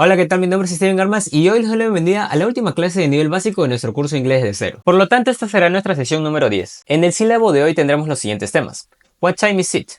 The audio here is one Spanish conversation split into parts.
Hola, ¿qué tal? Mi nombre es Steven Armas y hoy les doy la bienvenida a la última clase de nivel básico de nuestro curso de inglés de cero. Por lo tanto, esta será nuestra sesión número 10. En el sílabo de hoy tendremos los siguientes temas. What time is it?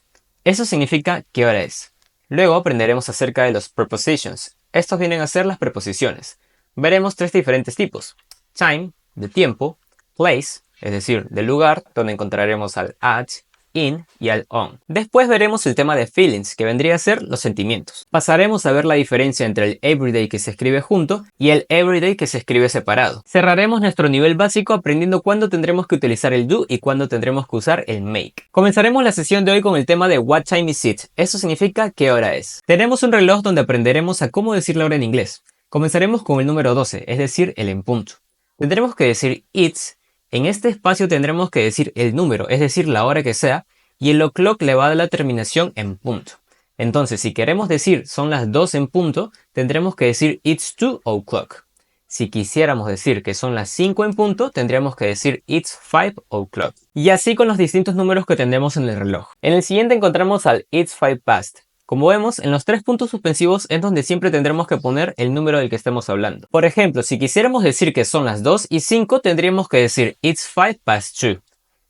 Eso significa ¿qué hora es? Luego aprenderemos acerca de los prepositions. Estos vienen a ser las preposiciones. Veremos tres diferentes tipos. Time, de tiempo. Place, es decir, del lugar, donde encontraremos al at, in y al on. Después veremos el tema de feelings, que vendría a ser los sentimientos. Pasaremos a ver la diferencia entre el everyday que se escribe junto y el everyday que se escribe separado. Cerraremos nuestro nivel básico aprendiendo cuándo tendremos que utilizar el do y cuándo tendremos que usar el make. Comenzaremos la sesión de hoy con el tema de what time is it. Eso significa qué hora es. Tenemos un reloj donde aprenderemos a cómo decir la hora en inglés. Comenzaremos con el número 12, es decir, el en punto. Tendremos que decir it's. En este espacio tendremos que decir el número, es decir, la hora que sea, y el o'clock le va a dar la terminación en punto. Entonces, si queremos decir son las 2 en punto, tendremos que decir it's 2 o'clock. Si quisiéramos decir que son las 5 en punto, tendríamos que decir it's 5 o'clock. Y así con los distintos números que tendremos en el reloj. En el siguiente encontramos al it's 5 past. Como vemos, en los tres puntos suspensivos es donde siempre tendremos que poner el número del que estemos hablando. Por ejemplo, si quisiéramos decir que son las 2 y 5, tendríamos que decir it's 5 past 2.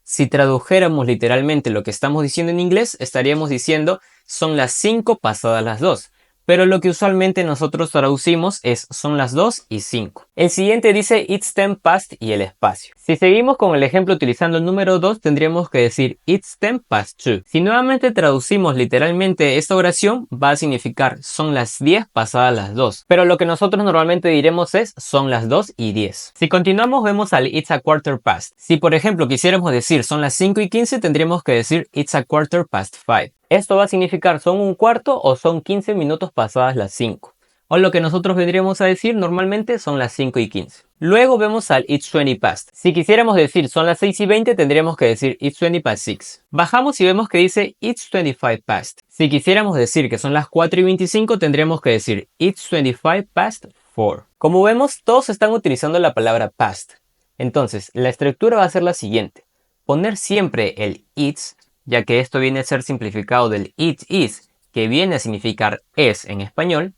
Si tradujéramos literalmente lo que estamos diciendo en inglés, estaríamos diciendo son las 5 pasadas las 2. Pero lo que usualmente nosotros traducimos es son las 2 y 5. El siguiente dice it's 10 past y el espacio. Si seguimos con el ejemplo utilizando el número 2, tendríamos que decir it's 10 past 2. Si nuevamente traducimos literalmente esta oración, va a significar son las 10 pasadas las 2. Pero lo que nosotros normalmente diremos es son las 2 y 10. Si continuamos vemos al it's a quarter past. Si por ejemplo quisiéramos decir son las 5 y 15, tendríamos que decir it's a quarter past 5. Esto va a significar son un cuarto o son 15 minutos pasadas las 5. O lo que nosotros vendríamos a decir normalmente son las 5 y 15. Luego vemos al it's 20 past. Si quisiéramos decir son las 6 y 20, tendríamos que decir it's 20 past 6. Bajamos y vemos que dice it's 25 past. Si quisiéramos decir que son las 4 y 25, tendríamos que decir it's 25 past 4. Como vemos, todos están utilizando la palabra past. Entonces, la estructura va a ser la siguiente. Poner siempre el it's, ya que esto viene a ser simplificado del it is, que viene a significar es en español.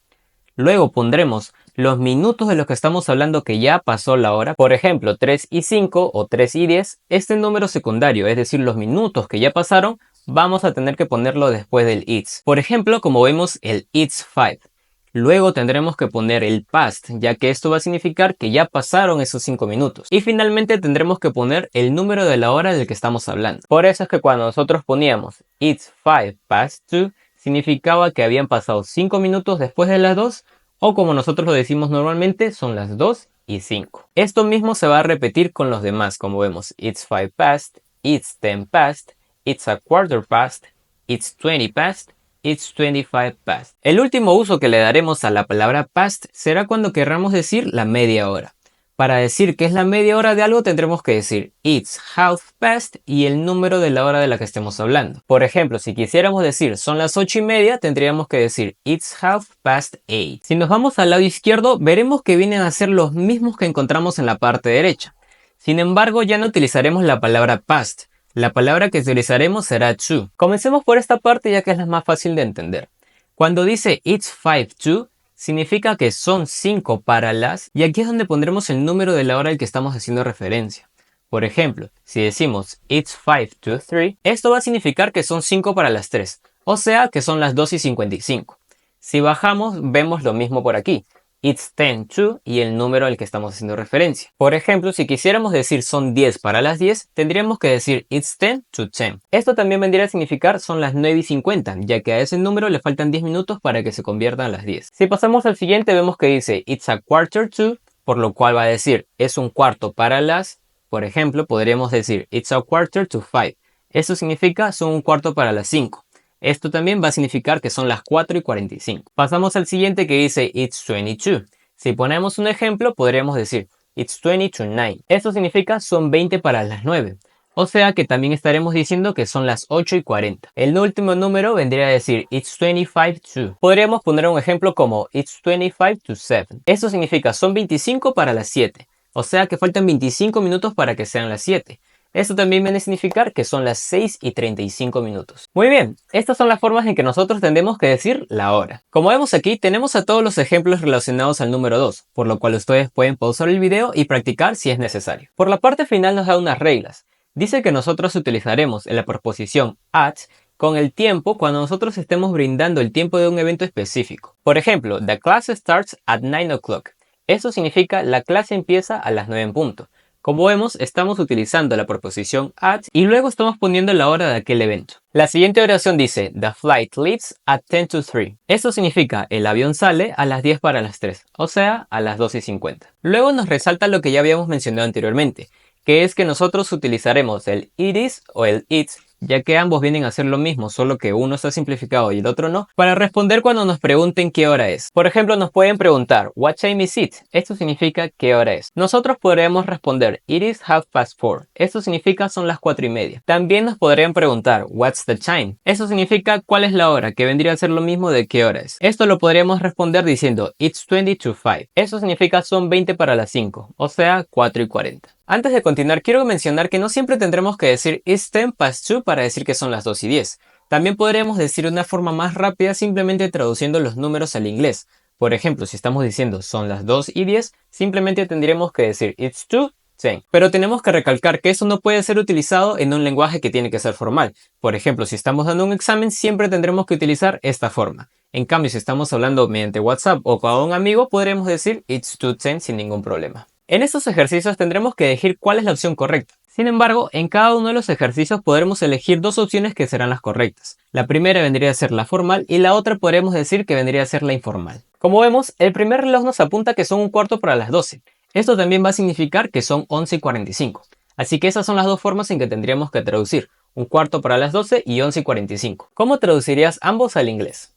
Luego pondremos los minutos de los que estamos hablando que ya pasó la hora. Por ejemplo, 3 y 5 o 3 y 10. Este número secundario, es decir, los minutos que ya pasaron, vamos a tener que ponerlo después del it's. Por ejemplo, como vemos el it's 5. Luego tendremos que poner el past, ya que esto va a significar que ya pasaron esos 5 minutos. Y finalmente tendremos que poner el número de la hora del que estamos hablando. Por eso es que cuando nosotros poníamos it's 5 past 2, significaba que habían pasado 5 minutos después de las 2, o como nosotros lo decimos normalmente, son las 2 y 5. Esto mismo se va a repetir con los demás, como vemos it's 5 past, it's 10 past, it's a quarter past, it's 20 past, it's 25 past. El último uso que le daremos a la palabra past será cuando querramos decir la media hora. Para decir que es la media hora de algo tendremos que decir it's half past y el número de la hora de la que estemos hablando. Por ejemplo, si quisiéramos decir son las 8:30, tendríamos que decir it's half past 8. Si nos vamos al lado izquierdo, veremos que vienen a ser los mismos que encontramos en la parte derecha. Sin embargo, ya no utilizaremos la palabra past. La palabra que utilizaremos será to. Comencemos por esta parte ya que es la más fácil de entender. Cuando dice it's 5 to, significa que son 5 para las, y aquí es donde pondremos el número de la hora al que estamos haciendo referencia. Por ejemplo, si decimos it's 5 to 3, esto va a significar que son 5 para las 3, o sea que son las 2 y 55. Si bajamos, vemos lo mismo por aquí. It's 10 to y el número al que estamos haciendo referencia. Por ejemplo, si quisiéramos decir son 10 para las 10, tendríamos que decir it's 10 to 10. Esto también vendría a significar son las 9 y 50, ya que a ese número le faltan 10 minutos para que se conviertan a las 10. Si pasamos al siguiente, vemos que dice it's a quarter to, por lo cual va a decir es un cuarto para las. Por ejemplo, podríamos decir it's a quarter to 5. Eso significa son un cuarto para las 5. Esto también va a significar que son las 4 y 45. Pasamos al siguiente que dice it's 22. Si ponemos un ejemplo, podríamos decir it's 20 to 9. Esto significa son 20 para las 9. O sea que también estaremos diciendo que son las 8 y 40. El último número vendría a decir it's 25 to. Podríamos poner un ejemplo como it's 25 to 7. Esto significa son 25 para las 7. O sea que faltan 25 minutos para que sean las 7. Esto también viene a significar que son las 6:35. Muy bien, estas son las formas en que nosotros tendemos que decir la hora. Como vemos aquí, tenemos a todos los ejemplos relacionados al número 2, por lo cual ustedes pueden pausar el video y practicar si es necesario. Por la parte final nos da unas reglas. Dice que nosotros utilizaremos la preposición at con el tiempo cuando nosotros estemos brindando el tiempo de un evento específico. Por ejemplo, the class starts at 9 o'clock. Eso significa la clase empieza a las 9 en punto. Como vemos, estamos utilizando la preposición at y luego estamos poniendo la hora de aquel evento. La siguiente oración dice, the flight leaves at 10 to 3. Esto significa el avión sale a las 10 para las 3, o sea, a las 2:50. Luego nos resalta lo que ya habíamos mencionado anteriormente, que es que nosotros utilizaremos el it is o el it's, ya que ambos vienen a ser lo mismo, solo que uno está simplificado y el otro no, para responder cuando nos pregunten qué hora es. Por ejemplo, nos pueden preguntar, what time is it? Esto significa qué hora es. Nosotros podremos responder, it is 4:30. Esto significa son las 4:30. También nos podrían preguntar, what's the time? Eso significa cuál es la hora, que vendría a ser lo mismo de qué hora es. Esto lo podríamos responder diciendo, it's 20 to 5. Eso significa son 20 para las 5, o sea, 4:40. Antes de continuar, quiero mencionar que no siempre tendremos que decir it's 10 past 2 para decir que son las 2:10. También podremos decir de una forma más rápida simplemente traduciendo los números al inglés. Por ejemplo, si estamos diciendo son las 2:10, simplemente tendremos que decir it's 2:10. Pero tenemos que recalcar que eso no puede ser utilizado en un lenguaje que tiene que ser formal. Por ejemplo, si estamos dando un examen, siempre tendremos que utilizar esta forma. En cambio, si estamos hablando mediante WhatsApp o con un amigo, podremos decir it's 2:10 sin ningún problema. En estos ejercicios tendremos que elegir cuál es la opción correcta. Sin embargo, en cada uno de los ejercicios podremos elegir dos opciones que serán las correctas. La primera vendría a ser la formal y la otra podremos decir que vendría a ser la informal. Como vemos, el primer reloj nos apunta que son 1/4 para las 12. Esto también va a significar que son 11:45. Así que esas son las dos formas en que tendríamos que traducir. 1/4 para las 12 y 11:45. ¿Cómo traducirías ambos al inglés?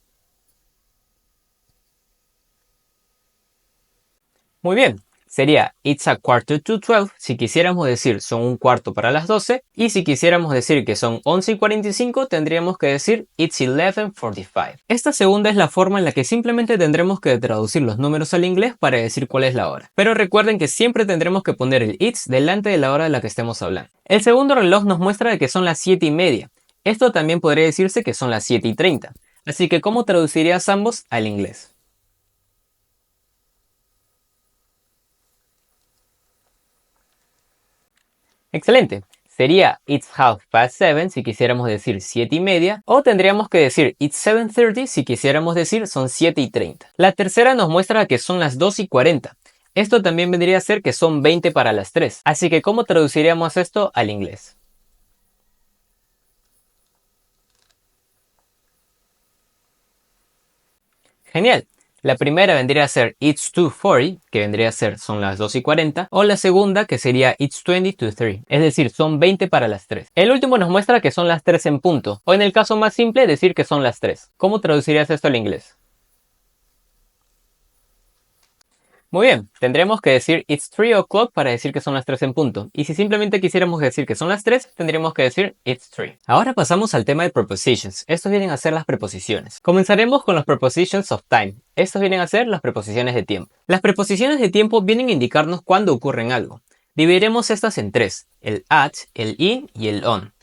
Muy bien. Sería it's 1/4 to 12 si quisiéramos decir son 1/4 para las 12 y si quisiéramos decir que son 11:45 tendríamos que decir it's 11:45. Esta segunda es la forma en la que simplemente tendremos que traducir los números al inglés para decir cuál es la hora. Pero recuerden que siempre tendremos que poner el it's delante de la hora de la que estemos hablando. El segundo reloj nos muestra que son las 7:30. Esto también podría decirse que son las 7:30. Así que ¿cómo traducirías ambos al inglés? Excelente. Sería it's 7:30 si quisiéramos decir 7:30 o tendríamos que decir it's 7:30 si quisiéramos decir son 7:30. La tercera nos muestra que son las 2:40. Esto también vendría a ser que son 20 para las 3. Así que ¿cómo traduciríamos esto al inglés? Genial. La primera vendría a ser it's 2:40, que vendría a ser son las 2:40, o la segunda que sería it's 20 to 3, es decir, son 20 para las 3. El último nos muestra que son las 3 en punto, o en el caso más simple decir que son las 3. ¿Cómo traducirías esto al inglés? Muy bien, tendremos que decir it's 3 o'clock para decir que son las 3 en punto. Y si simplemente quisiéramos decir que son las 3, tendríamos que decir it's 3. Ahora pasamos al tema de prepositions. Estos vienen a ser las preposiciones. Comenzaremos con los prepositions of time. Estos vienen a ser las preposiciones de tiempo. Las preposiciones de tiempo vienen a indicarnos cuándo ocurre algo. Dividiremos estas en tres, el at, el in y el on.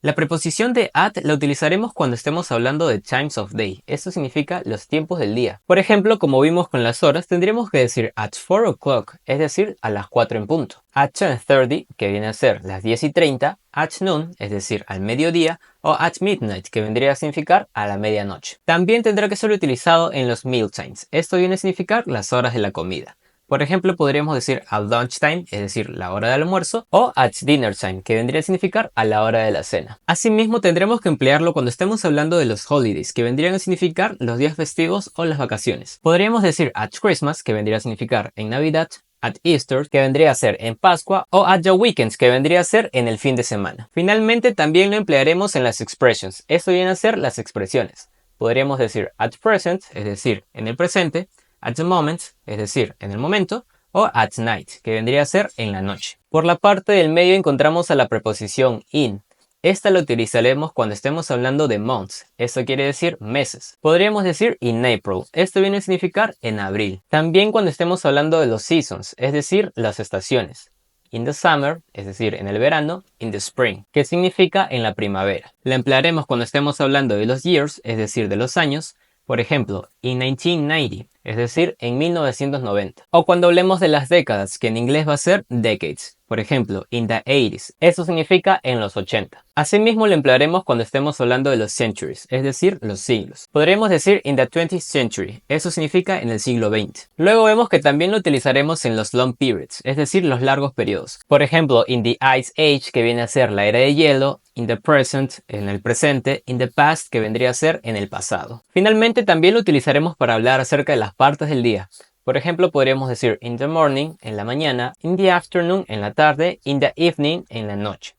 La preposición de at la utilizaremos cuando estemos hablando de times of day. Esto significa los tiempos del día. Por ejemplo, como vimos con las horas, tendríamos que decir at 4 o'clock, es decir, a las 4 en punto. At 10:30, que viene a ser las 10:30. At noon, es decir, al mediodía. O at midnight, que vendría a significar a la medianoche. También tendrá que ser utilizado en los meal times. Esto viene a significar las horas de la comida. Por ejemplo, podríamos decir at lunchtime, es decir, la hora del almuerzo, o at dinner time, que vendría a significar a la hora de la cena. Asimismo, tendremos que emplearlo cuando estemos hablando de los holidays, que vendrían a significar los días festivos o las vacaciones. Podríamos decir at Christmas, que vendría a significar en Navidad, at Easter, que vendría a ser en Pascua, o at the weekends, que vendría a ser en el fin de semana. Finalmente, también lo emplearemos en las expressions. Esto viene a ser las expresiones. Podríamos decir at present, es decir, en el presente, at the moment, es decir, en el momento, o at night, que vendría a ser en la noche. Por la parte del medio encontramos a la preposición in. Esta la utilizaremos cuando estemos hablando de months. Esto quiere decir meses. Podríamos decir in April. Esto viene a significar en abril. También cuando estemos hablando de los seasons, es decir, las estaciones. in the summer, es decir, en el verano, in the spring, que significa en la primavera. La emplearemos cuando estemos hablando de los years, es decir, de los años, por ejemplo, in 1990, es decir, en 1990. O cuando hablemos de las décadas, que en inglés va a ser decades. Por ejemplo, in the 80s. Eso significa en los 80. Asimismo, lo emplearemos cuando estemos hablando de los centuries, es decir, los siglos. Podríamos decir in the 20th century. Eso significa en el siglo XX. Luego vemos que también lo utilizaremos en los long periods, es decir, los largos periodos. Por ejemplo, in the Ice Age, que viene a ser la era de hielo, in the present, en el presente, in the past, que vendría a ser en el pasado. Finalmente, también lo utilizaremos para hablar acerca de las partes del día. Por ejemplo, podríamos decir in the morning, en la mañana, in the afternoon, en la tarde, in the evening, en la noche.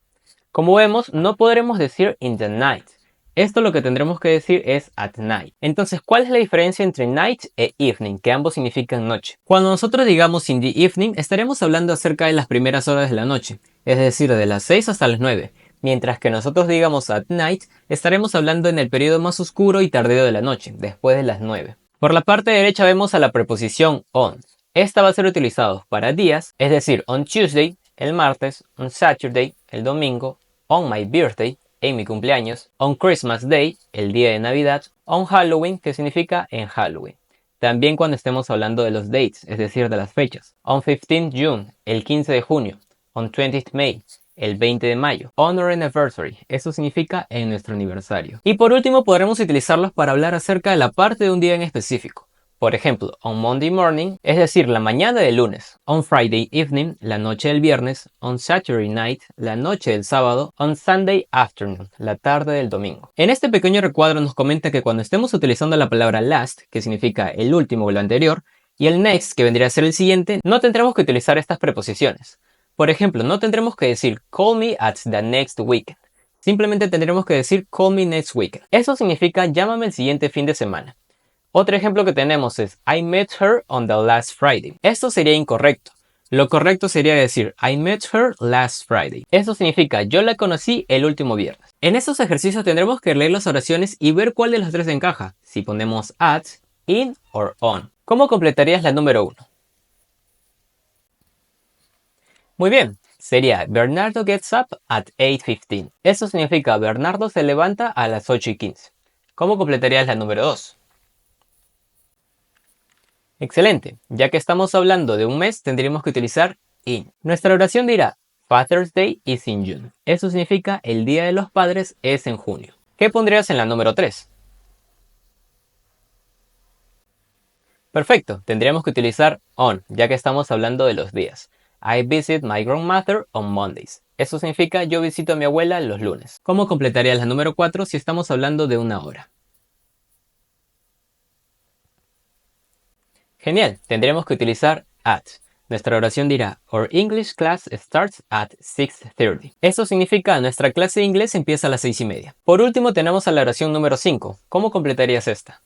Como vemos, no podremos decir in the night. Esto lo que tendremos que decir es at night. Entonces, ¿cuál es la diferencia entre night e evening, que ambos significan noche? Cuando nosotros digamos in the evening, estaremos hablando acerca de las primeras horas de la noche, es decir, de las 6 hasta las 9. Mientras que nosotros digamos at night, estaremos hablando en el periodo más oscuro y tardío de la noche, después de las 9. Por la parte derecha vemos a la preposición on. Esta va a ser utilizada para días, es decir, on Tuesday, el martes, on Saturday, el domingo, on my birthday, en mi cumpleaños, on Christmas Day, el día de Navidad, on Halloween, que significa en Halloween. También cuando estemos hablando de los dates, es decir, de las fechas. On 15th June, el 15 de junio, on 20th May, el 20 de mayo. On our anniversary, eso significa en nuestro aniversario. Y por último podremos utilizarlos para hablar acerca de la parte de un día en específico. Por ejemplo, on Monday morning, es decir, la mañana del lunes. On Friday evening, la noche del viernes. On Saturday night, la noche del sábado. On Sunday afternoon, la tarde del domingo. En este pequeño recuadro nos comenta que cuando estemos utilizando la palabra last, que significa el último o lo anterior, y el next, que vendría a ser el siguiente, no tendremos que utilizar estas preposiciones. Por ejemplo, no tendremos que decir call me at the next weekend. Simplemente tendremos que decir call me next weekend. Eso significa llámame el siguiente fin de semana. Otro ejemplo que tenemos es I met her on the last Friday. Esto sería incorrecto. Lo correcto sería decir I met her last Friday. Eso significa yo la conocí el último viernes. En estos ejercicios tendremos que leer las oraciones y ver cuál de las tres encaja. Si ponemos at, in or on. ¿Cómo completarías la número 1? Muy bien, sería Bernardo gets up at 8:15. Eso significa Bernardo se levanta a las 8:15. ¿Cómo completarías la número 2? Excelente, ya que estamos hablando de un mes, tendríamos que utilizar in. Nuestra oración dirá Father's Day is in June. Eso significa el Día de los Padres es en junio. ¿Qué pondrías en la número 3? Perfecto, tendríamos que utilizar on, ya que estamos hablando de los días. I visit my grandmother on Mondays. Eso significa yo visito a mi abuela los lunes. ¿Cómo completarías la número 4 si estamos hablando de una hora? Genial, tendremos que utilizar at. Nuestra oración dirá Our English class starts at 6:30. Eso significa nuestra clase de inglés empieza a las 6:30. Por último tenemos a la oración número 5. ¿Cómo completarías esta?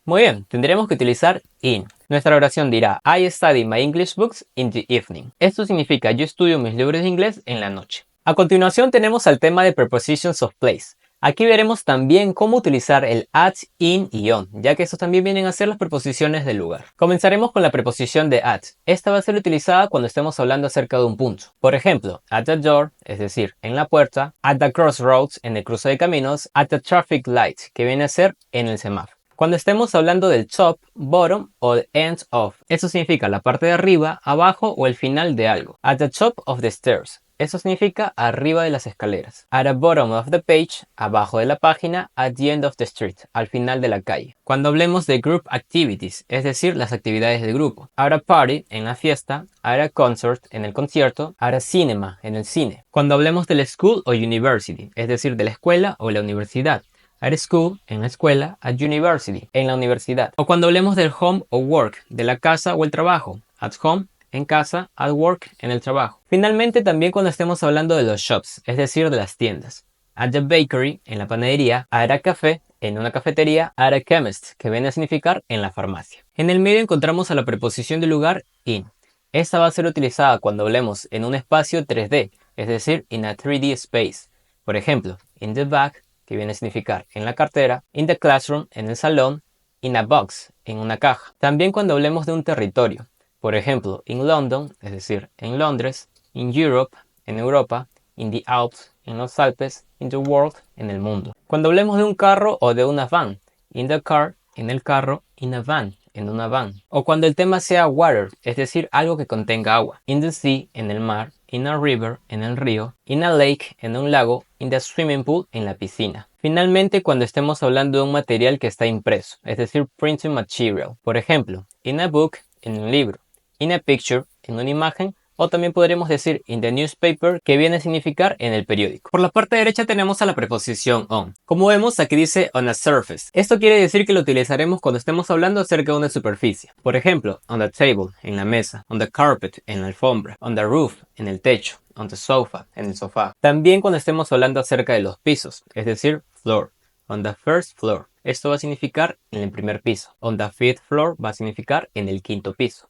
Muy bien, tendremos que utilizar in. Nuestra oración dirá I study my English books in the evening. Esto significa yo estudio mis libros de inglés en la noche. A continuación tenemos al tema de prepositions of place. Aquí veremos también cómo utilizar el at, in y on, ya que estos también vienen a ser las preposiciones del lugar. Comenzaremos con la preposición de at. Esta va a ser utilizada cuando estemos hablando acerca de un punto. Por ejemplo, at the door, es decir, en la puerta, at the crossroads, en el cruce de caminos, at the traffic light, que viene a ser en el semáforo. Cuando estemos hablando del top, bottom o the end of, eso significa la parte de arriba, abajo o el final de algo. At the top of the stairs. Eso significa arriba de las escaleras. At the bottom of the page, abajo de la página. At the end of the street, al final de la calle. Cuando hablemos de group activities, es decir, las actividades de grupo. At a party, en la fiesta. At a concert, en el concierto. At a cinema, en el cine. Cuando hablemos del school o university, es decir, de la escuela o la universidad. At school, en la escuela. At university, en la universidad. O cuando hablemos del home o work, de la casa o el trabajo. At home, en casa, at work, en el trabajo. Finalmente, también cuando estemos hablando de los shops, es decir, de las tiendas. At the bakery, en la panadería. At a café, en una cafetería. At a chemist, que viene a significar en la farmacia. En el medio encontramos a la preposición de lugar in. Esta va a ser utilizada cuando hablemos en un espacio 3D, es decir, in a 3D space. Por ejemplo, in the bag, que viene a significar en la cartera. In the classroom, en el salón. In a box, en una caja. También cuando hablemos de un territorio. Por ejemplo, in London, es decir, en Londres, in Europe, en Europa, in the Alps, en los Alpes, in the world, en el mundo. Cuando hablemos de un carro o de una van, in the car, en el carro, in a van, en una van. O cuando el tema sea water, es decir, algo que contenga agua. In the sea, en el mar, in a river, en el río, in a lake, en un lago, in the swimming pool, en la piscina. Finalmente, cuando estemos hablando de un material que está impreso, es decir, printing material. Por ejemplo, in a book, en un libro, in a picture, en una imagen, o también podremos decir in the newspaper, que viene a significar en el periódico. Por la parte derecha tenemos a la preposición on. Como vemos, aquí dice on a surface. Esto quiere decir que lo utilizaremos cuando estemos hablando acerca de una superficie. Por ejemplo, on the table, en la mesa, on the carpet, en la alfombra, on the roof, en el techo, on the sofa, en el sofá. También cuando estemos hablando acerca de los pisos, es decir, floor, on the first floor. Esto va a significar en el primer piso. On the fifth floor va a significar en el quinto piso.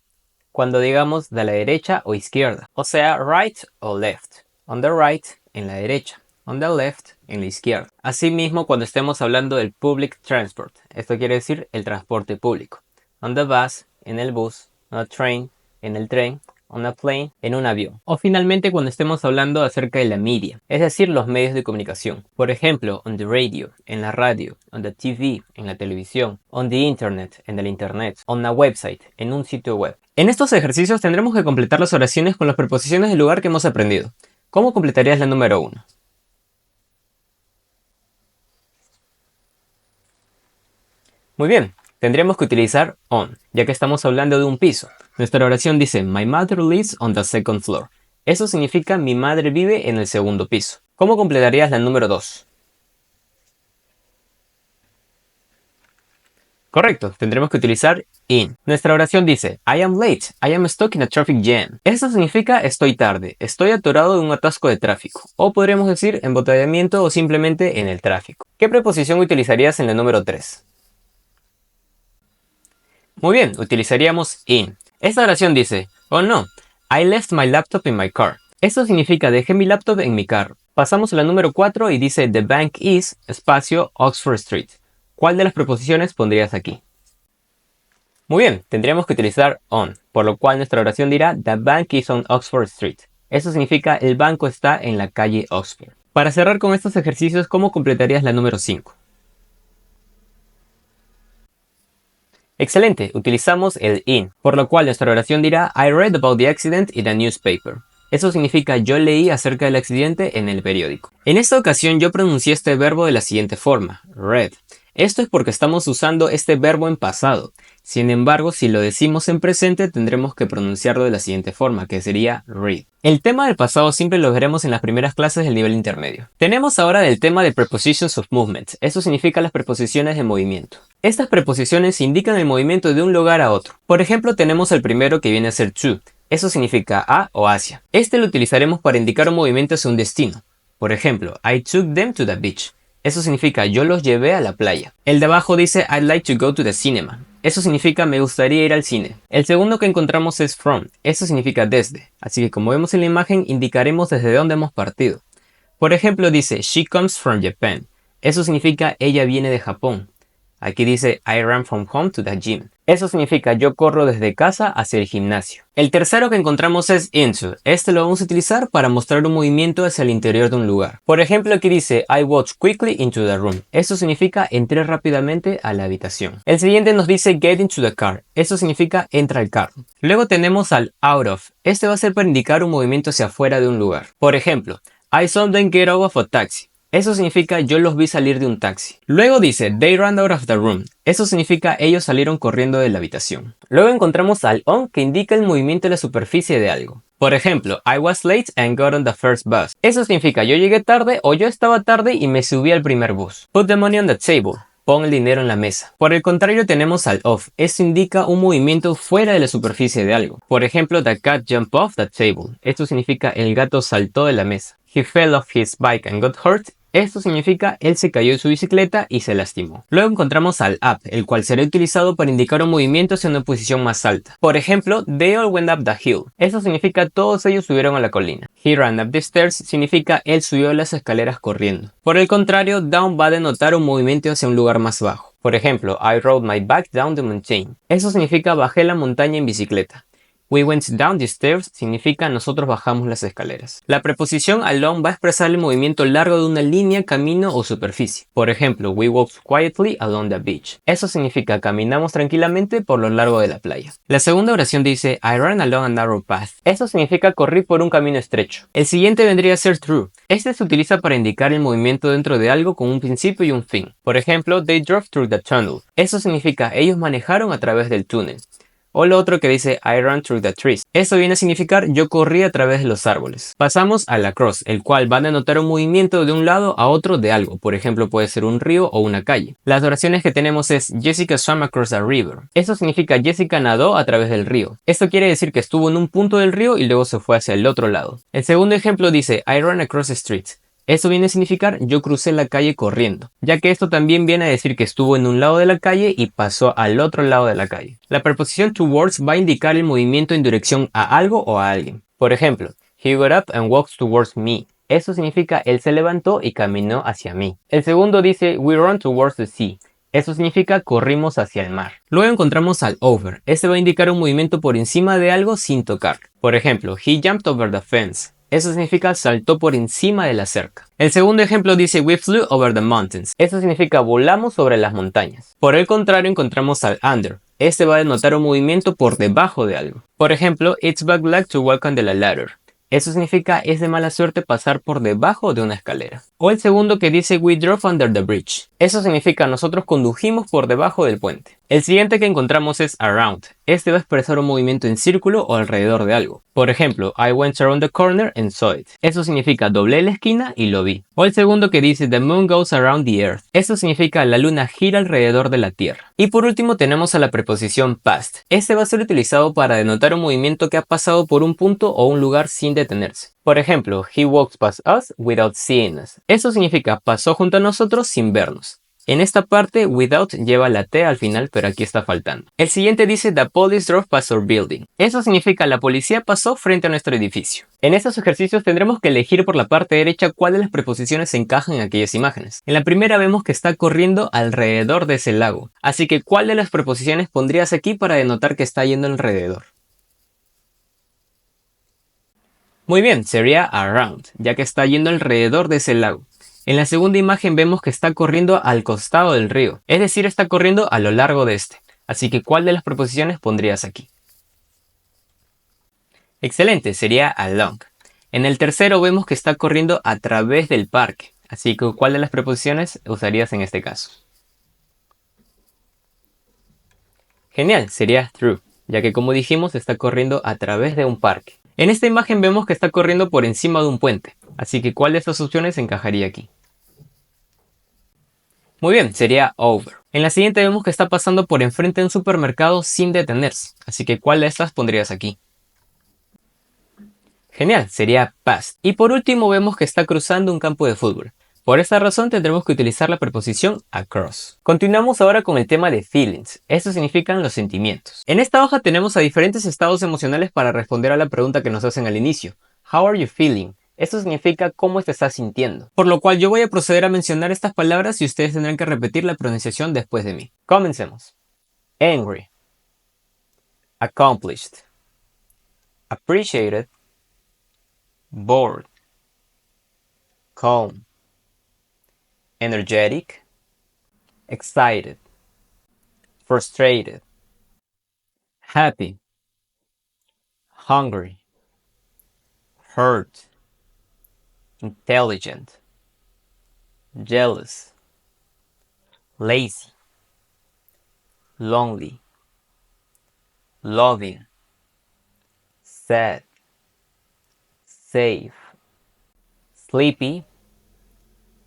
Cuando digamos de la derecha o izquierda, o sea, right o left. On the right, en la derecha. On the left, en la izquierda. Asimismo, cuando estemos hablando del public transport, esto quiere decir el transporte público. On the bus, en el bus. On a train, en el tren. On a plane, en un avión. O finalmente cuando estemos hablando acerca de la media, es decir, los medios de comunicación. Por ejemplo, on the radio, en la radio. On the TV, en la televisión. On the internet, en el internet. On a website, en un sitio web. En estos ejercicios tendremos que completar las oraciones con las preposiciones del lugar que hemos aprendido. ¿Cómo completarías la número 1? Muy bien, tendremos que utilizar on, ya que estamos hablando de un piso. Nuestra oración dice, My mother lives on the second floor. Eso significa mi madre vive en el segundo piso. ¿Cómo completarías la número 2? Correcto, tendremos que utilizar in. Nuestra oración dice, I am late, I am stuck in a traffic jam. Eso significa estoy tarde, estoy atorado en un atasco de tráfico. O podríamos decir embotellamiento o simplemente en el tráfico. ¿Qué preposición utilizarías en la número 3? Muy bien, utilizaríamos in. Esta oración dice, oh no, I left my laptop in my car. Esto significa dejé mi laptop en mi carro. Pasamos a la número 4 y dice, the bank is, espacio, Oxford Street. ¿Cuál de las preposiciones pondrías aquí? Muy bien, tendríamos que utilizar on, por lo cual nuestra oración dirá The bank is on Oxford Street. Eso significa el banco está en la calle Oxford. Para cerrar con estos ejercicios, ¿cómo completarías la número 5? Excelente, utilizamos el in, por lo cual nuestra oración dirá I read about the accident in a newspaper. Eso significa yo leí acerca del accidente en el periódico. En esta ocasión yo pronuncié este verbo de la siguiente forma, read. Esto es porque estamos usando este verbo en pasado. Sin embargo, si lo decimos en presente, tendremos que pronunciarlo de la siguiente forma, que sería read. El tema del pasado siempre lo veremos en las primeras clases del nivel intermedio. Tenemos ahora el tema de prepositions of movement. Eso significa las preposiciones de movimiento. Estas preposiciones indican el movimiento de un lugar a otro. Por ejemplo, tenemos el primero que viene a ser to. Eso significa a o hacia. Este lo utilizaremos para indicar un movimiento hacia un destino. Por ejemplo, I took them to the beach. Eso significa yo los llevé a la playa. El de abajo dice I'd like to go to the cinema. Eso significa me gustaría ir al cine. El segundo que encontramos es from. Eso significa desde. Así que como vemos en la imagen indicaremos desde dónde hemos partido. Por ejemplo dice she comes from Japan. Eso significa ella viene de Japón. Aquí dice I ran from home to the gym. Eso significa yo corro desde casa hacia el gimnasio. El tercero que encontramos es into. Este lo vamos a utilizar para mostrar un movimiento hacia el interior de un lugar. Por ejemplo, aquí dice I walked quickly into the room. Eso significa entré rápidamente a la habitación. El siguiente nos dice get into the car. Eso significa entra al carro. Luego tenemos al out of. Este va a ser para indicar un movimiento hacia afuera de un lugar. Por ejemplo, I saw them get out of a taxi. Eso significa yo los vi salir de un taxi. Luego dice they ran out of the room. Eso significa ellos salieron corriendo de la habitación. Luego encontramos al on que indica el movimiento de la superficie de algo. Por ejemplo, I was late and got on the first bus. Eso significa yo llegué tarde o yo estaba tarde y me subí al primer bus. Put the money on the table. Pon el dinero en la mesa. Por el contrario tenemos al off. Esto indica un movimiento fuera de la superficie de algo. Por ejemplo, the cat jumped off the table. Esto significa el gato saltó de la mesa. He fell off his bike and got hurt. Esto significa él se cayó de su bicicleta y se lastimó. Luego encontramos al up, el cual será utilizado para indicar un movimiento hacia una posición más alta. Por ejemplo, they all went up the hill. Esto significa todos ellos subieron a la colina. He ran up the stairs significa él subió las escaleras corriendo. Por el contrario, down va a denotar un movimiento hacia un lugar más bajo. Por ejemplo, I rode my bike down the mountain. Eso significa bajé la montaña en bicicleta. We went down the stairs significa nosotros bajamos las escaleras. La preposición along va a expresar el movimiento largo de una línea, camino o superficie. Por ejemplo, we walked quietly along the beach. Eso significa caminamos tranquilamente por lo largo de la playa. La segunda oración dice I ran along a narrow path. Eso significa corrí por un camino estrecho. El siguiente vendría a ser through. Este se utiliza para indicar el movimiento dentro de algo con un principio y un fin. Por ejemplo, they drove through the tunnel. Eso significa ellos manejaron a través del túnel. O lo otro que dice I ran through the trees. Eso viene a significar yo corrí a través de los árboles. Pasamos al across, el cual va a denotar un movimiento de un lado a otro de algo. Por ejemplo, puede ser un río o una calle. Las oraciones que tenemos es Jessica swam across a river. Eso significa Jessica nadó a través del río. Esto quiere decir que estuvo en un punto del río y luego se fue hacia el otro lado. El segundo ejemplo dice I ran across the street. Eso viene a significar yo crucé la calle corriendo, ya que esto también viene a decir que estuvo en un lado de la calle y pasó al otro lado de la calle. La preposición towards va a indicar el movimiento en dirección a algo o a alguien. Por ejemplo, he got up and walked towards me. Eso significa él se levantó y caminó hacia mí. El segundo dice we ran towards the sea. Eso significa corrimos hacia el mar. Luego encontramos al over. Este va a indicar un movimiento por encima de algo sin tocar. Por ejemplo, he jumped over the fence. Eso significa saltó por encima de la cerca. El segundo ejemplo dice we flew over the mountains. Eso significa volamos sobre las montañas. Por el contrario encontramos al under. Este va a denotar un movimiento por debajo de algo. Por ejemplo, it's bad luck to walk under the ladder. Eso significa es de mala suerte pasar por debajo de una escalera. O el segundo que dice we drove under the bridge. Eso significa nosotros condujimos por debajo del puente. El siguiente que encontramos es around. Este va a expresar un movimiento en círculo o alrededor de algo. Por ejemplo, I went around the corner and saw it. Eso significa doblé la esquina y lo vi. O el segundo que dice the moon goes around the earth. Eso significa la luna gira alrededor de la tierra. Y por último tenemos a la preposición past. Este va a ser utilizado para denotar un movimiento que ha pasado por un punto o un lugar sin detenerse. Por ejemplo, he walked past us without seeing us. Eso significa pasó junto a nosotros sin vernos. En esta parte, without lleva la T al final, pero aquí está faltando. El siguiente dice the police drove past our building. Eso significa la policía pasó frente a nuestro edificio. En estos ejercicios tendremos que elegir por la parte derecha cuál de las preposiciones se encajan en aquellas imágenes. En la primera vemos que está corriendo alrededor de ese lago. Así que ¿cuál de las preposiciones pondrías aquí para denotar que está yendo alrededor? Muy bien, sería around, ya que está yendo alrededor de ese lago. En la segunda imagen vemos que está corriendo al costado del río, es decir, está corriendo a lo largo de este. Así que ¿cuál de las preposiciones pondrías aquí? Excelente, sería along. En el tercero vemos que está corriendo a través del parque. Así que ¿cuál de las preposiciones usarías en este caso? Genial, sería through, ya que como dijimos está corriendo a través de un parque. En esta imagen vemos que está corriendo por encima de un puente, así que ¿cuál de estas opciones encajaría aquí? Muy bien, sería over. En la siguiente vemos que está pasando por enfrente de un supermercado sin detenerse, así que ¿cuál de estas pondrías aquí? Genial, sería past. Y por último vemos que está cruzando un campo de fútbol. Por esta razón tendremos que utilizar la preposición across. Continuamos ahora con el tema de feelings. Esto significan los sentimientos. En esta hoja tenemos a diferentes estados emocionales para responder a la pregunta que nos hacen al inicio. How are you feeling? Esto significa cómo te estás sintiendo. Por lo cual yo voy a proceder a mencionar estas palabras y ustedes tendrán que repetir la pronunciación después de mí. Comencemos. Angry. Accomplished. Appreciated. Bored. Calm. Energetic, excited, frustrated, happy, hungry, hurt, intelligent, jealous, lazy, lonely, loving, sad, safe, sleepy,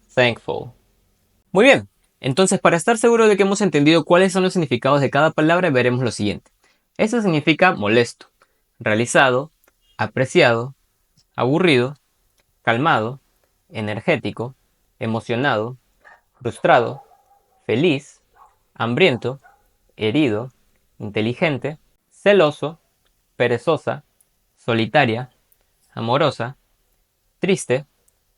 thankful. Muy bien, entonces para estar seguro de que hemos entendido cuáles son los significados de cada palabra, veremos lo siguiente. Esto significa molesto, realizado, apreciado, aburrido, calmado, energético, emocionado, frustrado, feliz, hambriento, herido, inteligente, celoso, perezosa, solitaria, amorosa, triste,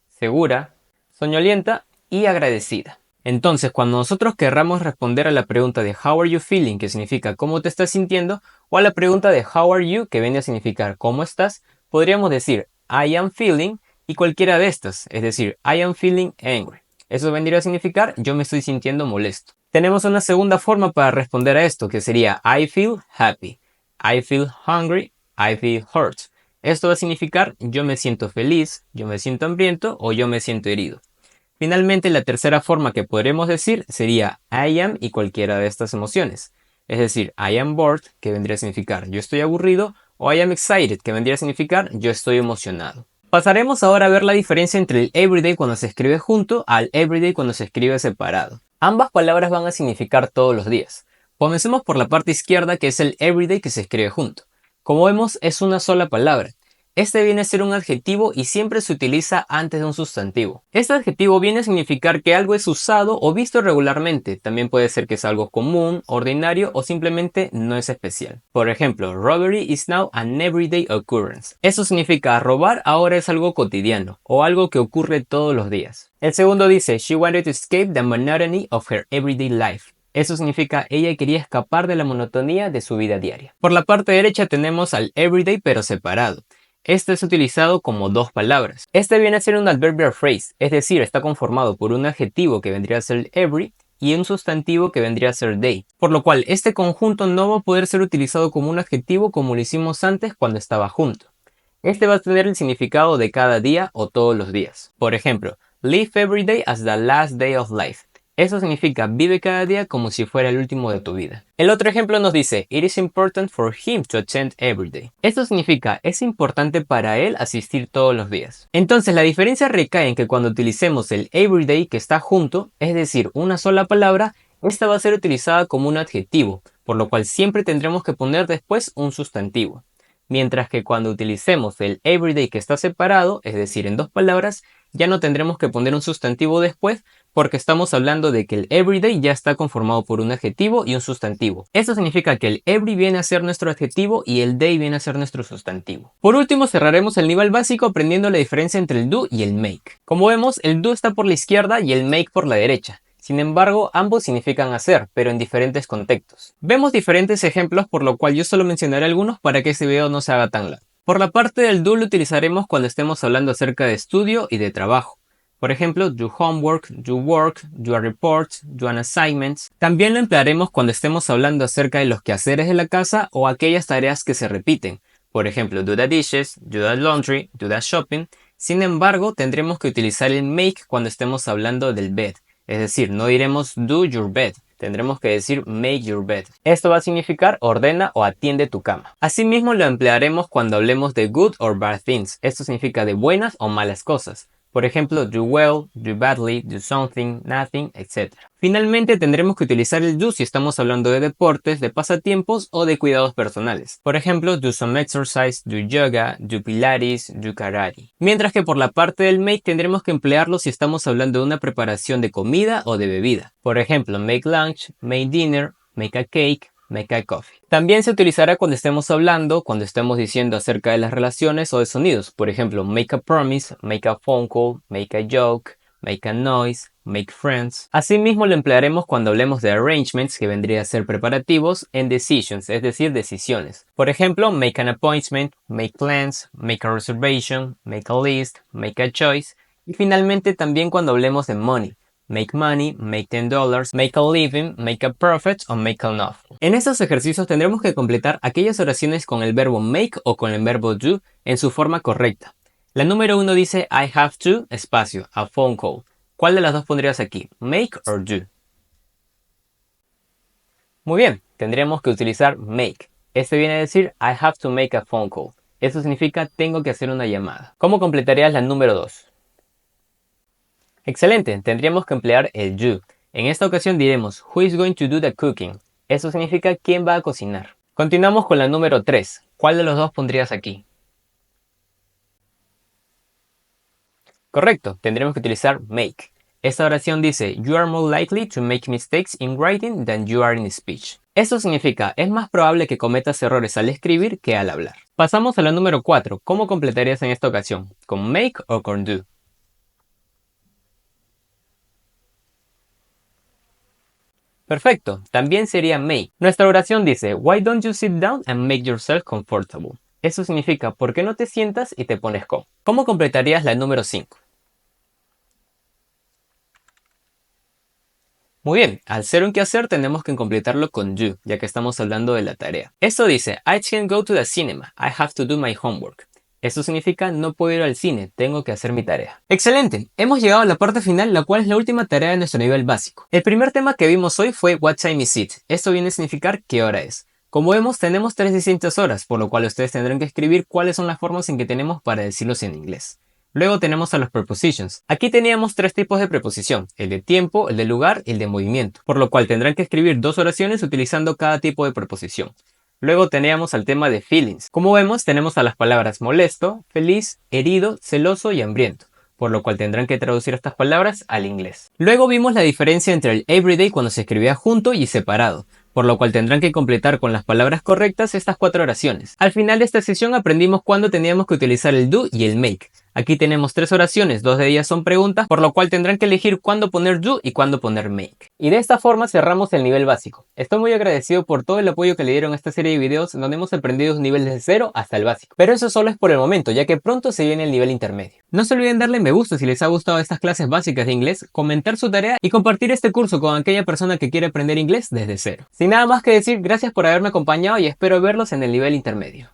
segura, soñolienta y agradecida. Entonces, cuando nosotros querramos responder a la pregunta de How are you feeling, que significa ¿cómo te estás sintiendo? O a la pregunta de How are you, que viene a significar ¿cómo estás? Podríamos decir I am feeling y cualquiera de estas, es decir, I am feeling angry. Eso vendría a significar yo me estoy sintiendo molesto. Tenemos una segunda forma para responder a esto, que sería I feel happy, I feel hungry, I feel hurt. Esto va a significar yo me siento feliz, yo me siento hambriento o yo me siento herido. Finalmente, la tercera forma que podremos decir sería I am y cualquiera de estas emociones. Es decir, I am bored, que vendría a significar yo estoy aburrido, o I am excited, que vendría a significar yo estoy emocionado. Pasaremos ahora a ver la diferencia entre el everyday cuando se escribe junto al everyday cuando se escribe separado. Ambas palabras van a significar todos los días. Comencemos por la parte izquierda, que es el everyday que se escribe junto. Como vemos, es una sola palabra. Este viene a ser un adjetivo y siempre se utiliza antes de un sustantivo. Este adjetivo viene a significar que algo es usado o visto regularmente. También puede ser que es algo común, ordinario o simplemente no es especial. Por ejemplo, robbery is now an everyday occurrence. Eso significa robar ahora es algo cotidiano o algo que ocurre todos los días. El segundo dice, she wanted to escape the monotony of her everyday life. Eso significa ella quería escapar de la monotonía de su vida diaria. Por la parte derecha tenemos al everyday pero separado. Este es utilizado como dos palabras. Este viene a ser un adverbial phrase, es decir, está conformado por un adjetivo que vendría a ser every y un sustantivo que vendría a ser day. Por lo cual, este conjunto no va a poder ser utilizado como un adjetivo como lo hicimos antes cuando estaba junto. Este va a tener el significado de cada día o todos los días. Por ejemplo, live every day as the last day of life. Eso significa vive cada día como si fuera el último de tu vida. El otro ejemplo nos dice It is important for him to attend every day. Esto significa es importante para él asistir todos los días. Entonces la diferencia recae en que cuando utilicemos el everyday que está junto, es decir, una sola palabra, esta va a ser utilizada como un adjetivo, por lo cual siempre tendremos que poner después un sustantivo. Mientras que cuando utilicemos el everyday que está separado, es decir, en dos palabras, ya no tendremos que poner un sustantivo después porque estamos hablando de que el everyday ya está conformado por un adjetivo y un sustantivo. Esto significa que el every viene a ser nuestro adjetivo y el day viene a ser nuestro sustantivo. Por último, cerraremos el nivel básico aprendiendo la diferencia entre el do y el make. Como vemos, el do está por la izquierda y el make por la derecha. Sin embargo, ambos significan hacer, pero en diferentes contextos. Vemos diferentes ejemplos, por lo cual yo solo mencionaré algunos para que este video no se haga tan largo. Por la parte del do lo utilizaremos cuando estemos hablando acerca de estudio y de trabajo. Por ejemplo, do homework, do work, do a report, do an assignment. También lo emplearemos cuando estemos hablando acerca de los quehaceres de la casa o aquellas tareas que se repiten. Por ejemplo, do the dishes, do the laundry, do the shopping. Sin embargo, tendremos que utilizar el make cuando estemos hablando del bed. Es decir, no diremos do your bed, tendremos que decir make your bed. Esto va a significar ordena o atiende tu cama. Asimismo lo emplearemos cuando hablemos de good or bad things. Esto significa de buenas o malas cosas. Por ejemplo, do well, do badly, do something, nothing, etc. Finalmente tendremos que utilizar el do si estamos hablando de deportes, de pasatiempos o de cuidados personales. Por ejemplo, do some exercise, do yoga, do pilates, do karate. Mientras que por la parte del make tendremos que emplearlo si estamos hablando de una preparación de comida o de bebida. Por ejemplo, make lunch, make dinner, make a cake, make a coffee. También se utilizará cuando estemos hablando, cuando estemos diciendo acerca de las relaciones o de sonidos. Por ejemplo, make a promise, make a phone call, make a joke, make a noise, make friends. Asimismo lo emplearemos cuando hablemos de arrangements, que vendría a ser preparativos, en decisions, es decir, decisiones. Por ejemplo, make an appointment, make plans, make a reservation, make a list, make a choice. Y finalmente también cuando hablemos de money. Make money, make $10, make a living, make a profit o make enough. En estos ejercicios tendremos que completar aquellas oraciones con el verbo make o con el verbo do en su forma correcta. La número 1 dice I have to, espacio, a phone call. ¿Cuál de las dos pondrías aquí? Make or do? Muy bien, tendríamos que utilizar make. Este viene a decir I have to make a phone call. Eso significa tengo que hacer una llamada. ¿Cómo completarías la número 2? Excelente, tendríamos que emplear el do. En esta ocasión diremos Who is going to do the cooking? Eso significa quién va a cocinar. Continuamos con la número 3. ¿Cuál de los dos pondrías aquí? Correcto, tendremos que utilizar make. Esta oración dice You are more likely to make mistakes in writing than you are in speech. Esto significa es más probable que cometas errores al escribir que al hablar. Pasamos a la número 4. ¿Cómo completarías en esta ocasión? ¿Con make o con do? Perfecto, también sería make. Nuestra oración dice, Why don't you sit down and make yourself comfortable? Eso significa, ¿por qué no te sientas y te pones cómodo? ¿Cómo completarías la número 5? Muy bien, al ser un quehacer tenemos que completarlo con you, ya que estamos hablando de la tarea. Esto dice, I can't go to the cinema, I have to do my homework. Eso significa no puedo ir al cine, tengo que hacer mi tarea. ¡Excelente! Hemos llegado a la parte final, la cual es la última tarea de nuestro nivel básico. El primer tema que vimos hoy fue What time is it? Esto viene a significar ¿qué hora es? Como vemos, tenemos 3 distintas horas, por lo cual ustedes tendrán que escribir cuáles son las formas en que tenemos para decirlos en inglés. Luego tenemos a los prepositions. Aquí teníamos 3 tipos de preposición, el de tiempo, el de lugar y el de movimiento, por lo cual tendrán que escribir 2 oraciones utilizando cada tipo de preposición. Luego teníamos al tema de feelings. Como vemos, tenemos a las palabras molesto, feliz, herido, celoso y hambriento, por lo cual tendrán que traducir estas palabras al inglés. Luego vimos la diferencia entre el everyday cuando se escribía junto y separado, por lo cual tendrán que completar con las palabras correctas estas 4 oraciones. Al final de esta sesión aprendimos cuándo teníamos que utilizar el do y el make. Aquí tenemos 3 oraciones, 2 de ellas son preguntas, por lo cual tendrán que elegir cuándo poner do y cuándo poner make. Y de esta forma cerramos el nivel básico. Estoy muy agradecido por todo el apoyo que le dieron a esta serie de videos donde hemos aprendido un nivel desde 0 hasta el básico. Pero eso solo es por el momento, ya que pronto se viene el nivel intermedio. No se olviden darle me gusta si les ha gustado estas clases básicas de inglés, comentar su tarea y compartir este curso con aquella persona que quiere aprender inglés desde 0. Sin nada más que decir, gracias por haberme acompañado y espero verlos en el nivel intermedio.